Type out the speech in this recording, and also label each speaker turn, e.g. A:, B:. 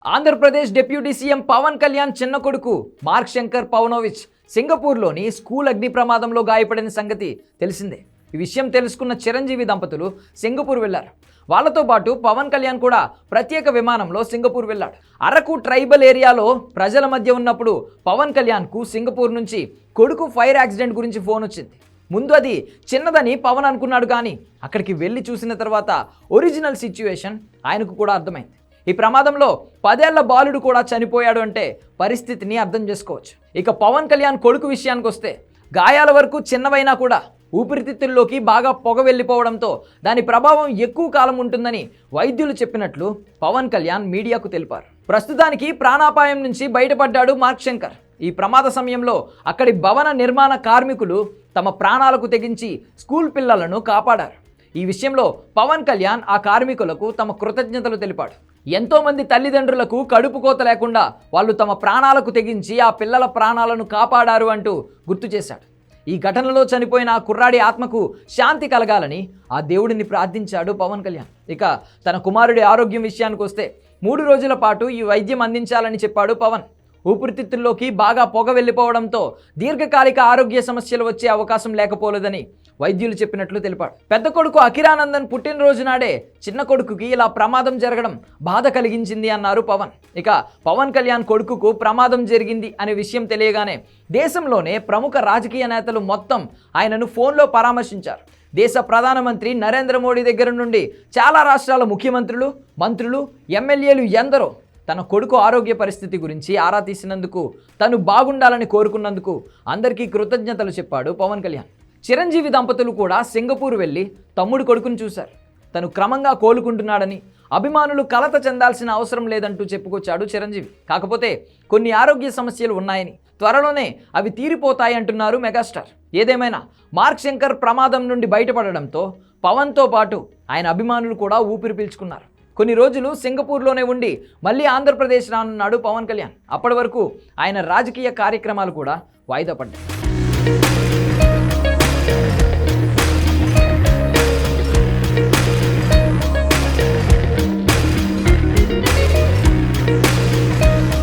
A: Andhra Pradesh deputy CM Pawan Kalyan చిన్న కొడుకు mark Shankar Pavanovich సింగపూర్లోని school అగ్ని ప్రమాదంలో గాయపడిన సంగతి తెలిసిందే. ఈ విషయం తెలుసుకున్న చిరంజీవి దంపతులు సింగపూర్ వెళ్లారు. వాళ్ళతో పాటు పవన్ కళ్యాణ్ కూడా ప్రత్యేక విమానంలో సింగపూర్ వెళ్ళాడు. అరకు ట్రైబల్ ఏరియాలో ప్రజల మధ్య ఉన్నప్పుడు పవన్ కళ్యాణ్కు సింగపూర్ నుంచి కొడుకు ఫైర్ యాక్సిడెంట్ గురించి ఫోన్ వచ్చింది. ముందు అది చిన్నదని పవన్ అనుకున్నాడు, కానీ అక్కడికి వెళ్ళి చూసిన తర్వాత ఒరిజినల్ సిచ్యువేషన్ ఆయనకు కూడా అర్థమైంది. ఈ ప్రమాదంలో 10 ఏళ్ల బాలుడు కూడా చనిపోయాడు అంటే పరిస్థితిని అర్థం చేసుకోవచ్చు. ఇక పవన్ కళ్యాణ్ కొడుకు విషయానికి వస్తే గాయాల వరకు చిన్నవైనా కూడా ఊపిరితిత్తుల్లోకి బాగా పొగ వెళ్ళిపోవడంతో దాని ప్రభావం ఎక్కువ కాలం ఉంటుందని వైద్యులు చెప్పినట్లు పవన్ కళ్యాణ్ మీడియాకు తెలిపారు. ప్రస్తుతానికి ప్రాణాపాయం నుంచి బయటపడ్డాడు మార్క్ శంకర్. ఈ ప్రమాద సమయంలో అక్కడి భవన నిర్మాణ కార్మికులు తమ ప్రాణాలకు తెగించి స్కూల్ పిల్లలను కాపాడారు. ఈ విషయంలో పవన్ కళ్యాణ్ ఆ కార్మికులకు తమ కృతజ్ఞతలు తెలిపాడు. ఎంతోమంది తల్లిదండ్రులకు కడుపు కోత లేకుండా వాళ్ళు తమ ప్రాణాలకు తెగించి ఆ పిల్లల ప్రాణాలను కాపాడారు అంటూ గుర్తు చేశాడు. ఈ ఘటనలో చనిపోయిన ఆ కుర్రాడి ఆత్మకు శాంతి కలగాలని ఆ దేవుడిని ప్రార్థించాడు పవన్ కళ్యాణ్. ఇక తన కుమారుడి ఆరోగ్యం విషయానికి వస్తే 3 రోజుల పాటు ఈ వైద్యం అందించాలని చెప్పాడు పవన్. ఊపిరితిత్తుల్లోకి బాగా పొగ వెళ్ళిపోవడంతో దీర్ఘకాలిక ఆరోగ్య సమస్యలు వచ్చే అవకాశం లేకపోలేదని వైద్యులు చెప్పినట్లు తెలిపాడు. పెద్ద కొడుకు అఖిరానందన్ పుట్టినరోజు నాడే చిన్న కొడుకుకి ఇలా ప్రమాదం జరగడం బాధ కలిగించింది అన్నారు పవన్. ఇక పవన్ కళ్యాణ్ కొడుకుకు ప్రమాదం జరిగింది అనే విషయం తెలియగానే దేశంలోనే ప్రముఖ రాజకీయ నేతలు మొత్తం ఆయనను ఫోన్లో పరామర్శించారు. దేశ ప్రధానమంత్రి నరేంద్ర మోడీ దగ్గర నుండి చాలా రాష్ట్రాల ముఖ్యమంత్రులు, మంత్రులు, ఎమ్మెల్యేలు ఎందరో తన కొడుకు ఆరోగ్య పరిస్థితి గురించి ఆరా తీసినందుకు, తను బాగుండాలని కోరుకున్నందుకు అందరికీ కృతజ్ఞతలు చెప్పాడు పవన్ కళ్యాణ్. చిరంజీవి దంపతులు కూడా సింగపూర్ వెళ్ళి తమ్ముడు కొడుకును చూశారు. తను క్రమంగా కోలుకుంటున్నాడని, అభిమానులు కలత చెందాల్సిన అవసరం లేదంటూ చెప్పుకొచ్చాడు చిరంజీవి. కాకపోతే కొన్ని ఆరోగ్య సమస్యలు ఉన్నాయని, త్వరలోనే అవి తీరిపోతాయి అంటున్నారు మెగాస్టార్. ఏదేమైనా మార్క్ శంకర్ ప్రమాదం నుండి బయటపడడంతో పవన్తో పాటు ఆయన అభిమానులు కూడా ఊపిరి పీల్చుకున్నారు. కొన్ని రోజులు సింగపూర్లోనే ఉండి మళ్ళీ ఆంధ్రప్రదేశ్ రానున్నాడు పవన్ కళ్యాణ్. అప్పటి వరకు ఆయన రాజకీయ కార్యక్రమాలు కూడా వాయిదా పడ్డాయి.